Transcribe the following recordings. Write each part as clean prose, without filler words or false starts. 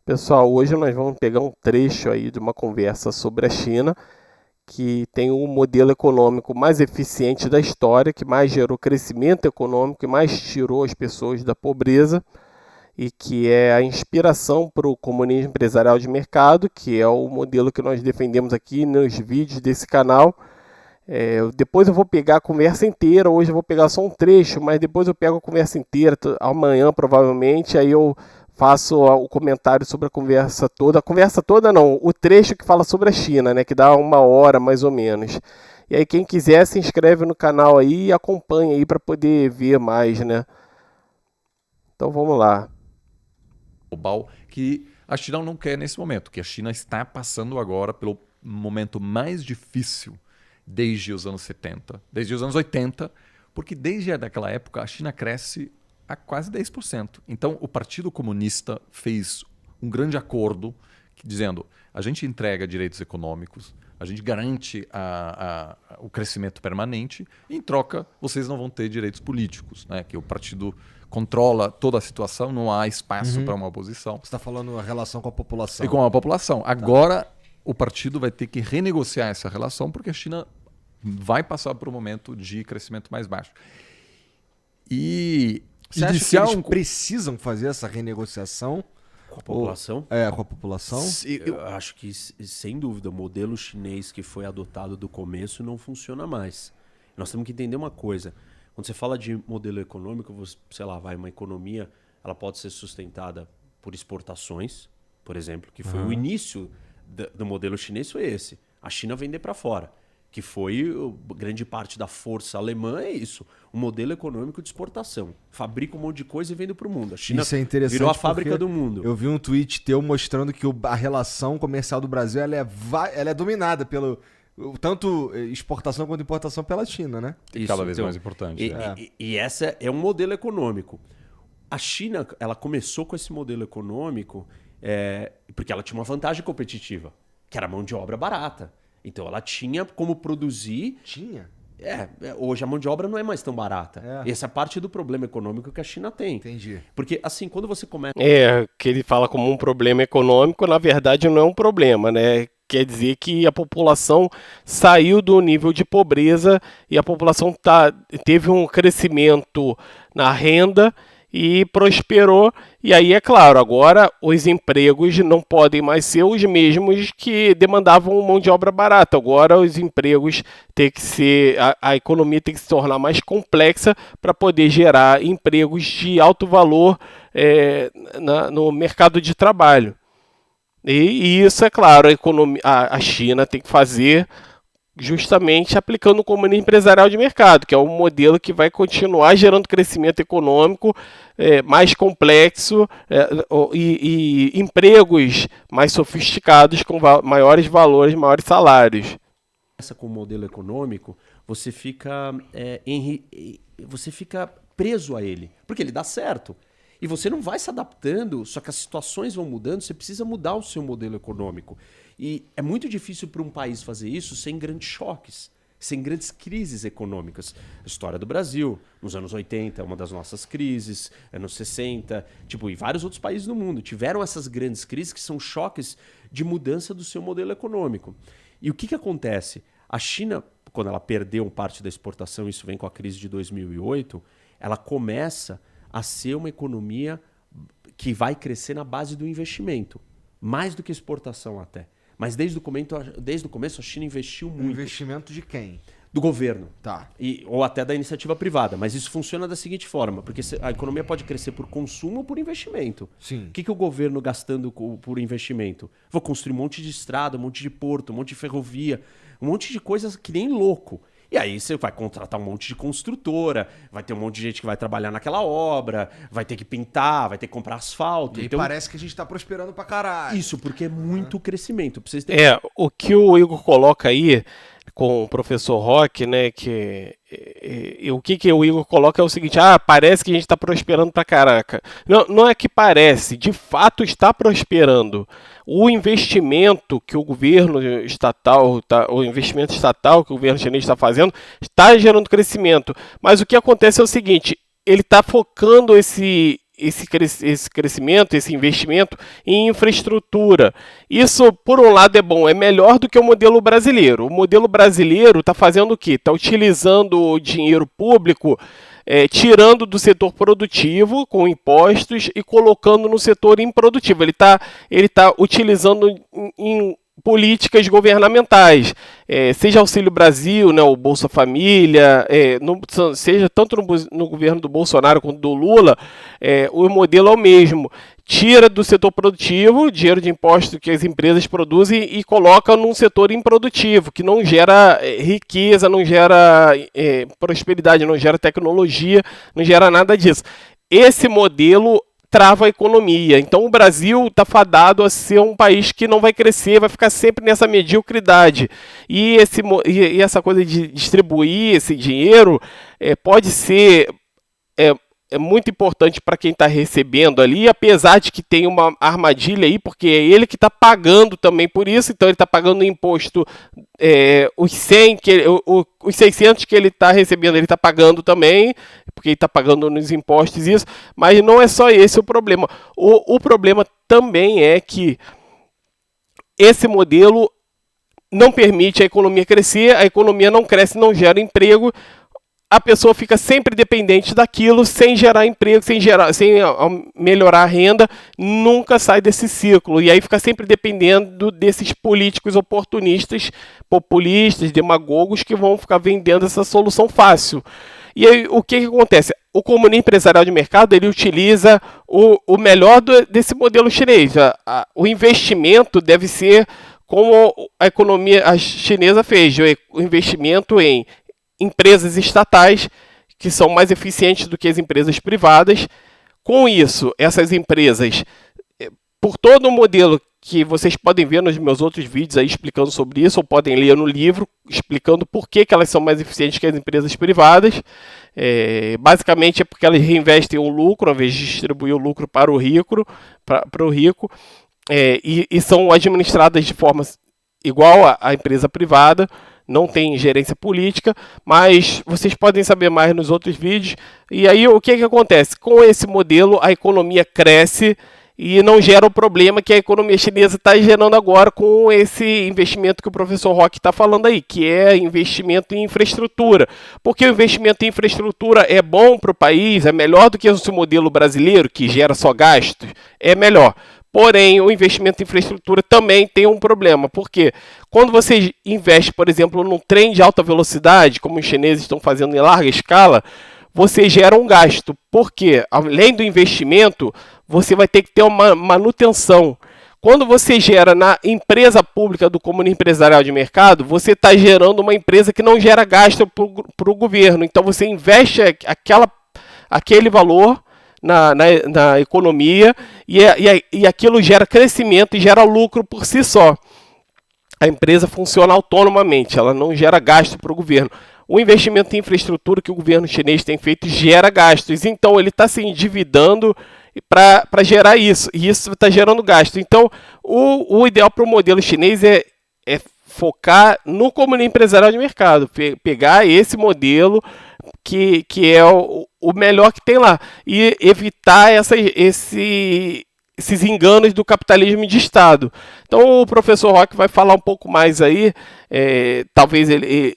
Pessoal, hoje nós vamos pegar um trecho aí de uma conversa sobre a China, que tem o modelo econômico mais eficiente da história, que mais gerou crescimento econômico, que mais tirou as pessoas da pobreza e que é a inspiração para o comunismo empresarial de mercado, que é o modelo que nós defendemos aqui nos vídeos desse canal. Depois eu vou pegar a conversa inteira, hoje eu vou pegar só um trecho, mas depois eu pego a conversa inteira, amanhã provavelmente, aí eu faço o comentário sobre a conversa toda não, o trecho que fala sobre a China, né, que dá 1 hora mais ou menos. E aí quem quiser se inscreve no canal aí e acompanha aí para poder ver mais, né. Então vamos lá. Global que a China não quer nesse momento, que a China está passando agora pelo momento mais difícil desde os anos 70, desde os anos 80, porque desde aquela época a China cresce a quase 10%. Então o Partido Comunista fez um grande acordo dizendo: a gente entrega direitos econômicos, a gente garante o crescimento permanente, e em troca vocês não vão ter direitos políticos, né? Que o partido controla toda a situação, não há espaço para uma oposição. Você está falando a relação com a população. E com a população. Agora o partido vai ter que renegociar essa relação, porque a China vai passar por um momento de crescimento mais baixo. E você acha que eles precisam fazer essa renegociação? Com a população? Com a população? Eu acho que, sem dúvida, o modelo chinês que foi adotado do começo não funciona mais. Nós temos que entender uma coisa. Quando você fala de modelo econômico, sei lá, uma economia, ela pode ser sustentada por exportações, por exemplo, que foi o início do modelo chinês, foi esse. A China vender para fora, que foi grande parte da força alemã, é isso. Um modelo econômico de exportação. Fabrica um monte de coisa e vende para o mundo. A China virou a fábrica do mundo. Eu vi um tweet teu mostrando que a relação comercial do Brasil ela é dominada pelo tanto exportação quanto importação pela China, né? Isso, cada vez mais importante. E essa é um modelo econômico. A China, ela começou com esse modelo econômico porque ela tinha uma vantagem competitiva, que era a mão de obra barata. Então ela tinha como produzir... Tinha? Hoje a mão de obra não é mais tão barata. Essa é parte do problema econômico que a China tem. Entendi. Porque assim, quando você começa... Que ele fala como um problema econômico, na verdade não é um problema, né? Quer dizer que a população saiu do nível de pobreza e a população teve um crescimento na renda e prosperou. E aí, é claro, agora os empregos não podem mais ser os mesmos que demandavam mão de obra barata. Agora os empregos têm que ser, a economia tem que se tornar mais complexa para poder gerar empregos de alto valor no mercado de trabalho. E isso, é claro, a China tem que fazer justamente aplicando o comunismo empresarial de mercado, que é um modelo que vai continuar gerando crescimento econômico mais complexo e empregos mais sofisticados com maiores valores, maiores salários. Com o modelo econômico, você fica preso a ele, porque ele dá certo. E você não vai se adaptando, só que as situações vão mudando, você precisa mudar o seu modelo econômico. E é muito difícil para um país fazer isso sem grandes choques, sem grandes crises econômicas. A história do Brasil, nos anos 80, uma das nossas crises, anos 60, e vários outros países do mundo tiveram essas grandes crises que são choques de mudança do seu modelo econômico. E o que acontece? A China, quando ela perdeu parte da exportação, isso vem com a crise de 2008, ela começa a ser uma economia que vai crescer na base do investimento, mais do que exportação até. Mas desde o começo a China investiu muito. Investimento de quem? Do governo. Tá. Ou até da iniciativa privada. Mas isso funciona da seguinte forma, porque a economia pode crescer por consumo ou por investimento. Sim. O que o governo gastando por investimento? Vou construir um monte de estrada, um monte de porto, um monte de ferrovia, um monte de coisas que nem louco. E aí você vai contratar um monte de construtora, vai ter um monte de gente que vai trabalhar naquela obra, vai ter que pintar, vai ter que comprar asfalto. E então, parece que a gente tá prosperando pra caralho. Isso, porque é muito crescimento. Pra vocês o que o Igor coloca aí com o professor Roque, né, o que o Igor coloca é o seguinte: parece que a gente está prosperando pra caraca. Não é que parece, de fato está prosperando. O investimento que o governo estatal, o investimento estatal que o governo chinês está fazendo, está gerando crescimento. Mas o que acontece é o seguinte: ele está focando esse esse crescimento, esse investimento em infraestrutura. Isso, por um lado, é bom, é melhor do que o modelo brasileiro. O modelo brasileiro está fazendo o quê? Está utilizando o dinheiro público, tirando do setor produtivo com impostos e colocando no setor improdutivo. Ele tá utilizando em políticas governamentais, seja Auxílio Brasil, né, o Bolsa Família, seja tanto no governo do Bolsonaro quanto do Lula, o modelo é o mesmo. Tira do setor produtivo dinheiro de imposto que as empresas produzem e coloca num setor improdutivo, que não gera riqueza, não gera prosperidade, não gera tecnologia, não gera nada disso. Esse modelo trava a economia. Então o Brasil está fadado a ser um país que não vai crescer, vai ficar sempre nessa mediocridade. E essa coisa de distribuir esse dinheiro pode ser muito importante para quem está recebendo ali, apesar de que tem uma armadilha aí, porque é ele que está pagando também por isso, então ele está pagando imposto, os 600 que ele está recebendo, ele está pagando também, porque ele está pagando nos impostos isso, mas não é só esse o problema. O problema também é que esse modelo não permite a economia crescer, a economia não cresce, não gera emprego, a pessoa fica sempre dependente daquilo, sem gerar emprego, sem melhorar a renda, nunca sai desse ciclo. E aí fica sempre dependendo desses políticos oportunistas, populistas, demagogos, que vão ficar vendendo essa solução fácil. E aí o que acontece? O comunismo empresarial de mercado, ele utiliza o melhor desse modelo chinês. O investimento deve ser como a economia chinesa fez, o investimento em empresas estatais que são mais eficientes do que as empresas privadas. Com isso, essas empresas, por todo o modelo que vocês podem ver nos meus outros vídeos aí explicando sobre isso, ou podem ler no livro explicando por que elas são mais eficientes que as empresas privadas. Basicamente é porque elas reinvestem o lucro, ao invés de distribuir o lucro para o rico, e são administradas de forma igual à empresa privada. Não tem gerência política, mas vocês podem saber mais nos outros vídeos. E aí o que acontece? Com esse modelo a economia cresce e não gera o problema que a economia chinesa está gerando agora com esse investimento que o professor Roque está falando aí, que é investimento em infraestrutura. Porque o investimento em infraestrutura é bom para o país, é melhor do que o modelo brasileiro, que gera só gastos, é melhor. Porém, o investimento em infraestrutura também tem um problema, porque quando você investe, por exemplo, num trem de alta velocidade, como os chineses estão fazendo em larga escala, você gera um gasto, porque além do investimento, você vai ter que ter uma manutenção. Quando você gera na empresa pública do comunismo empresarial de mercado, você está gerando uma empresa que não gera gasto para o governo. Então você investe aquele valor na economia e aquilo gera crescimento e gera lucro por si só. A empresa funciona autonomamente, ela não gera gasto para o governo. O investimento em infraestrutura que o governo chinês tem feito gera gastos, então ele está se endividando para gerar isso, e isso está gerando gasto. Então, o ideal para o modelo chinês é focar no comunismo empresarial de mercado, pegar esse modelo que é o melhor que tem lá, e evitar esses enganos do capitalismo de Estado. Então o professor Roque vai falar um pouco mais aí, talvez ele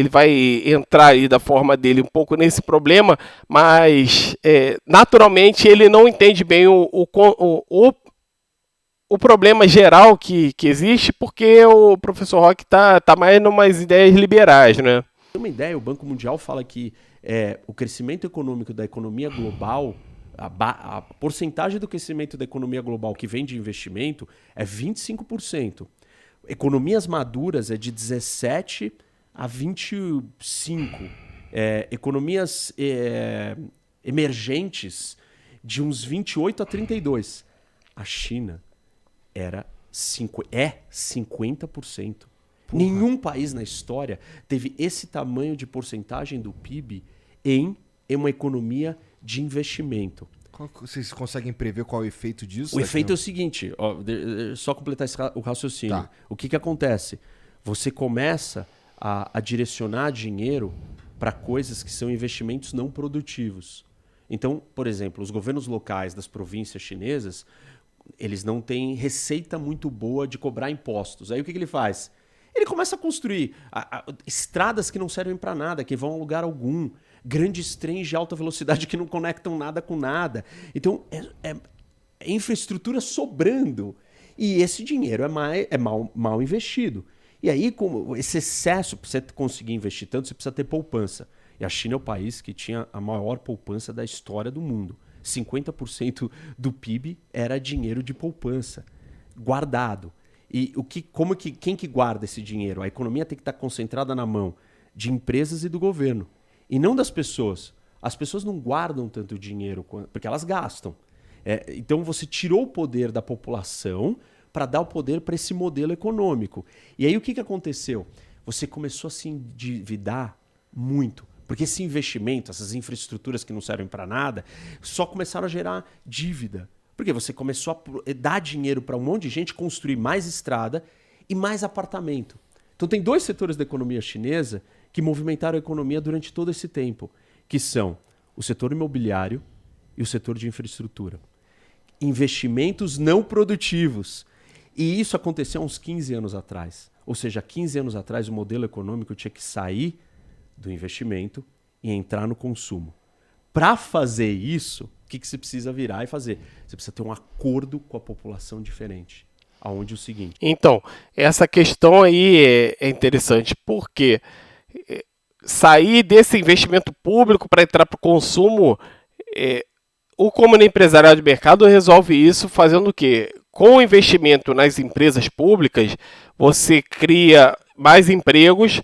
vai entrar aí da forma dele um pouco nesse problema, mas naturalmente ele não entende bem o problema geral que existe, porque o professor Roque tá mais em umas ideias liberais, né? Uma ideia, o Banco Mundial fala que o crescimento econômico da economia global, a porcentagem do crescimento da economia global que vem de investimento é 25%. Economias maduras é de 17% a 25%. Economias emergentes de uns 28% a 32%. A China é 50%. Porra. Nenhum país na história teve esse tamanho de porcentagem do PIB em uma economia de investimento. Vocês conseguem prever qual é o efeito disso? O efeito é o seguinte, só completar o raciocínio. Tá. O que acontece? Você começa a direcionar dinheiro para coisas que são investimentos não produtivos. Então, por exemplo, os governos locais das províncias chinesas, eles não têm receita muito boa de cobrar impostos. Aí o que ele faz? Ele começa a construir estradas que não servem para nada, que vão a lugar algum, grandes trens de alta velocidade que não conectam nada com nada. Então, é infraestrutura sobrando. E esse dinheiro é mal investido. E aí, como esse excesso, para você conseguir investir tanto, você precisa ter poupança. E a China é o país que tinha a maior poupança da história do mundo. 50% do PIB era dinheiro de poupança, guardado. E quem que guarda esse dinheiro? A economia tem que estar concentrada na mão de empresas e do governo, e não das pessoas. As pessoas não guardam tanto dinheiro, porque elas gastam. Então você tirou o poder da população para dar o poder para esse modelo econômico. E aí o que aconteceu? Você começou a se endividar muito. Porque esse investimento, essas infraestruturas que não servem para nada, só começaram a gerar dívida. Porque você começou a dar dinheiro para um monte de gente construir mais estrada e mais apartamento. Então tem 2 setores da economia chinesa que movimentaram a economia durante todo esse tempo, que são o setor imobiliário e o setor de infraestrutura. Investimentos não produtivos. E isso aconteceu há uns 15 anos atrás. Ou seja, há 15 anos atrás o modelo econômico tinha que sair do investimento e entrar no consumo. Para fazer isso, o que você precisa virar e fazer? Você precisa ter um acordo com a população diferente. Aonde o seguinte... Então, essa questão aí é interessante, porque sair desse investimento público para entrar para o consumo, o Comune Empresarial de Mercado resolve isso fazendo o quê? Com o investimento nas empresas públicas, você cria mais empregos.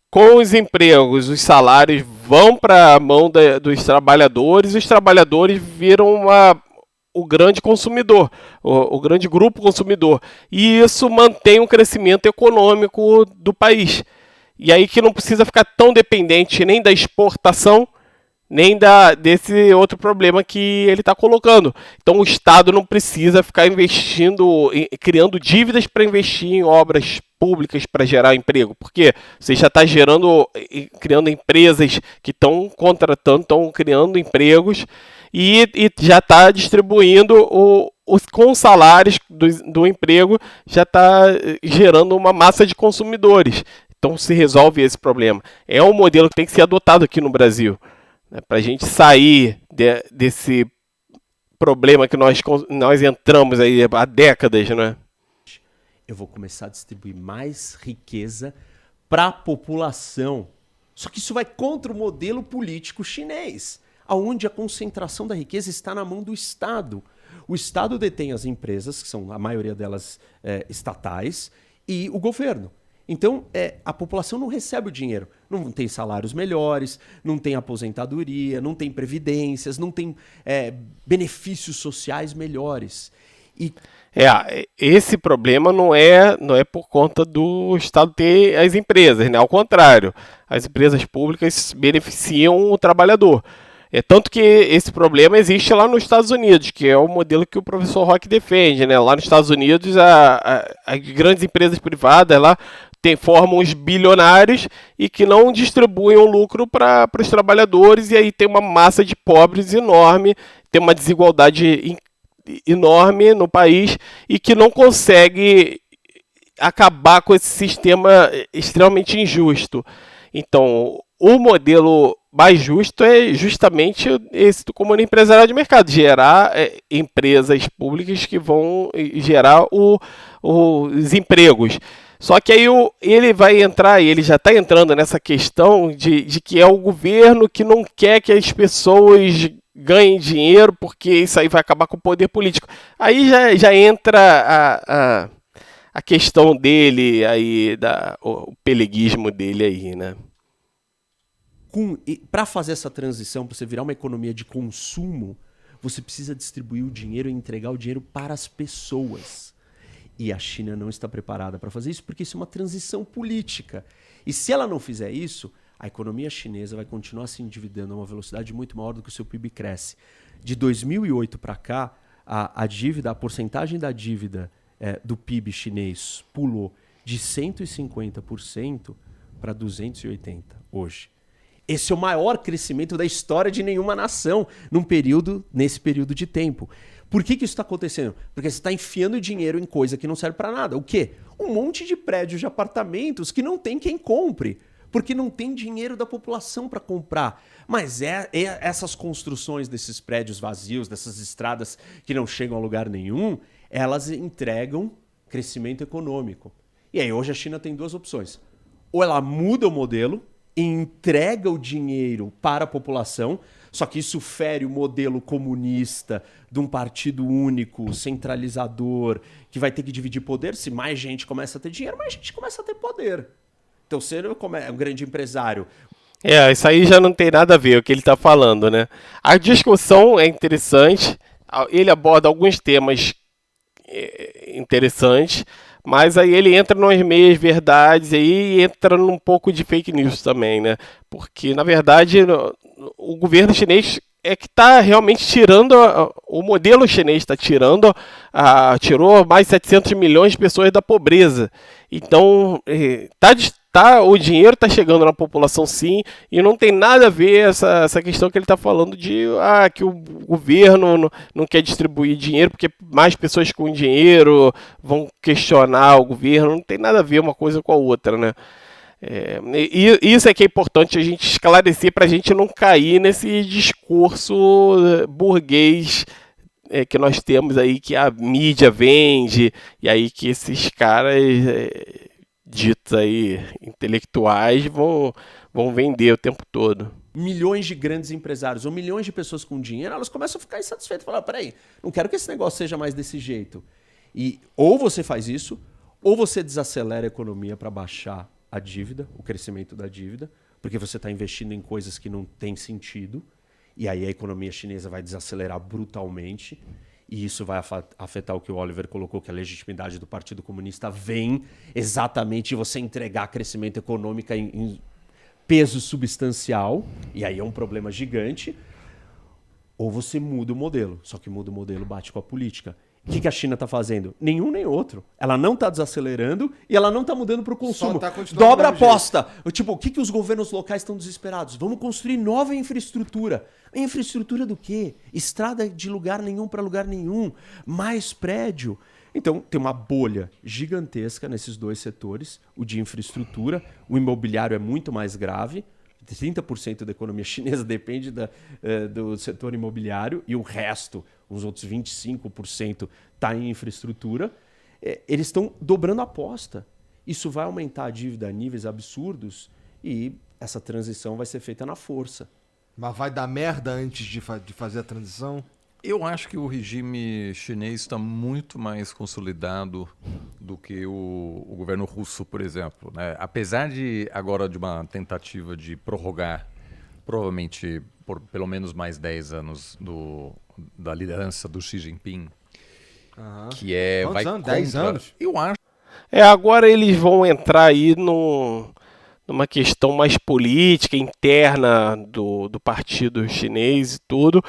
Com os empregos, os salários vão para a mão dos trabalhadores, e os trabalhadores viram o grande consumidor, o grande grupo consumidor. E isso mantém um crescimento econômico do país. E aí que não precisa ficar tão dependente nem da exportação, nem desse outro problema que ele está colocando. Então o Estado não precisa ficar investindo, criando dívidas para investir em obras públicas para gerar emprego, porque você já está criando empresas que estão contratando, estão criando empregos e já está distribuindo com os salários do emprego, já está gerando uma massa de consumidores. Então se resolve esse problema. É um modelo que tem que ser adotado aqui no Brasil. Para a gente sair desse problema que nós entramos aí há décadas, né? Eu vou começar a distribuir mais riqueza para a população. Só que isso vai contra o modelo político chinês, onde a concentração da riqueza está na mão do Estado. O Estado detém as empresas, que são a maioria delas estatais, e o governo. Então, a população não recebe o dinheiro. Não tem salários melhores, não tem aposentadoria, não tem previdências, não tem benefícios sociais melhores. Esse problema não é por conta do Estado ter as empresas, né? Ao contrário, as empresas públicas beneficiam o trabalhador. Tanto que esse problema existe lá nos Estados Unidos, que é o modelo que o professor Roque defende, né? Lá nos Estados Unidos, as grandes empresas privadas lá formam os bilionários e que não distribuem o lucro para os trabalhadores, e aí tem uma massa de pobres enorme, tem uma desigualdade enorme no país e que não consegue acabar com esse sistema extremamente injusto. Então, o modelo mais justo é justamente esse do Comune Empresarial de Mercado, gerar empresas públicas que vão gerar os empregos. Só que aí ele vai entrar, e ele já está entrando nessa questão de que é o governo que não quer que as pessoas ganhem dinheiro, porque isso aí vai acabar com o poder político. Aí já entra a questão dele, aí, o peleguismo dele aí, né? Para fazer essa transição, para você virar uma economia de consumo, você precisa distribuir o dinheiro e entregar o dinheiro para as pessoas. E a China não está preparada para fazer isso, porque isso é uma transição política. E se ela não fizer isso, a economia chinesa vai continuar se endividando a uma velocidade muito maior do que o seu PIB cresce. De 2008 para cá, a porcentagem da dívida do PIB chinês pulou de 150% para 280% hoje. Esse é o maior crescimento da história de nenhuma nação nesse período de tempo. Por que isso está acontecendo? Porque você está enfiando dinheiro em coisa que não serve para nada. O quê? Um monte de prédios de apartamentos que não tem quem compre. Porque não tem dinheiro da população para comprar. Mas essas construções desses prédios vazios, dessas estradas que não chegam a lugar nenhum, elas entregam crescimento econômico. E aí hoje a China tem duas opções. Ou ela muda o modelo e entrega o dinheiro para a população, só que isso fere o modelo comunista de um partido único, centralizador, que vai ter que dividir poder. Se mais gente começa a ter dinheiro, mais gente começa a ter poder. Então, se ele é um grande empresário. Isso aí já não tem nada a ver com o que ele está falando, né? A discussão é interessante, ele aborda alguns temas interessantes, mas aí ele entra nas meias verdades e entra num pouco de fake news também, né? Porque, na verdade, o governo chinês é que está realmente tirando, o modelo chinês está tirou mais 700 milhões de pessoas da pobreza. Então, o dinheiro está chegando na população sim, e não tem nada a ver essa questão que ele está falando de que o governo não quer distribuir dinheiro porque mais pessoas com dinheiro vão questionar o governo. Não tem nada a ver uma coisa com a outra, né? Isso é que é importante a gente esclarecer para a gente não cair nesse discurso burguês que nós temos aí, que a mídia vende, e aí que esses caras ditos aí intelectuais vão vender o tempo todo. Milhões de grandes empresários ou milhões de pessoas com dinheiro, elas começam a ficar insatisfeitas. Falar, peraí, não quero que esse negócio seja mais desse jeito. E ou você faz isso, ou você desacelera a economia para baixar a dívida, o crescimento da dívida, porque você está investindo em coisas que não têm sentido, e aí a economia chinesa vai desacelerar brutalmente, e isso vai afetar o que o Oliver colocou, que a legitimidade do Partido Comunista vem exatamente de você entregar crescimento econômico em peso substancial, e aí é um problema gigante, ou você muda o modelo, só que muda o modelo bate com a política. O que a China está fazendo? Nenhum nem outro. Ela não está desacelerando e ela não está mudando para o consumo. Dobra a aposta. Tipo, o que os governos locais estão desesperados? Vamos construir nova infraestrutura. Infraestrutura do quê? Estrada de lugar nenhum para lugar nenhum. Mais prédio. Então, tem uma bolha gigantesca nesses dois setores. O de infraestrutura. O imobiliário é muito mais grave. 30% da economia chinesa depende do setor imobiliário e o resto, os outros 25%, está em infraestrutura. Eles estão dobrando a aposta. Isso vai aumentar a dívida a níveis absurdos e essa transição vai ser feita na força. Mas vai dar merda antes de fazer a transição? Eu acho que o regime chinês está muito mais consolidado do que o governo russo, por exemplo, né? Apesar de agora de uma tentativa de prorrogar, provavelmente por pelo menos mais 10 anos da liderança do Xi Jinping, que Quantos vai anos? contra... 10 anos? Eu acho. Agora eles vão entrar aí numa questão mais política, interna do partido chinês e tudo.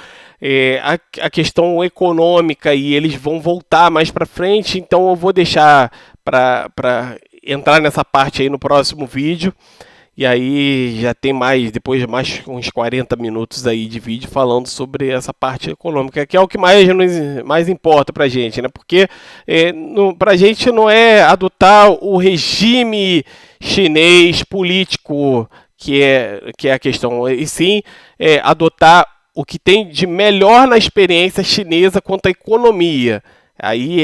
A questão econômica, e eles vão voltar mais para frente, então eu vou deixar para entrar nessa parte aí no próximo vídeo. E aí já tem depois mais uns 40 minutos aí de vídeo falando sobre essa parte econômica, que é o que mais importa pra gente, né? Porque pra gente não é adotar o regime chinês político que é a questão, e sim adotar o que tem de melhor na experiência chinesa quanto à economia. Aí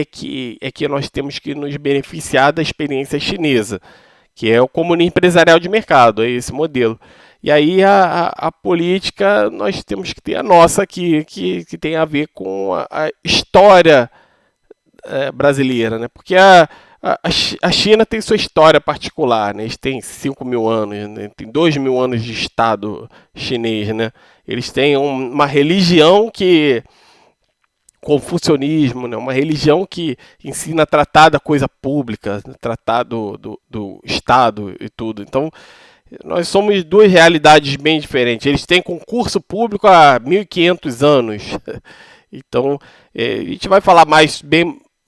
é que nós temos que nos beneficiar da experiência chinesa, que é o comunismo empresarial de mercado, é esse modelo. E aí a política, nós temos que ter a nossa aqui, que tem a ver com a história brasileira, né? Porque a China tem sua história particular, né? Eles têm 5 mil anos, né? Tem 2 mil anos de Estado chinês, né? Eles têm uma religião confucionismo, né? Uma religião que ensina a tratar da coisa pública, tratar do Estado e tudo. Então, nós somos duas realidades bem diferentes. Eles têm concurso público há 1.500 anos. Então, a gente vai falar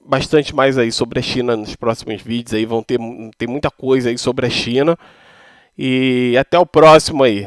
bastante mais aí sobre a China nos próximos vídeos. Aí tem muita coisa aí sobre a China. E até o próximo aí.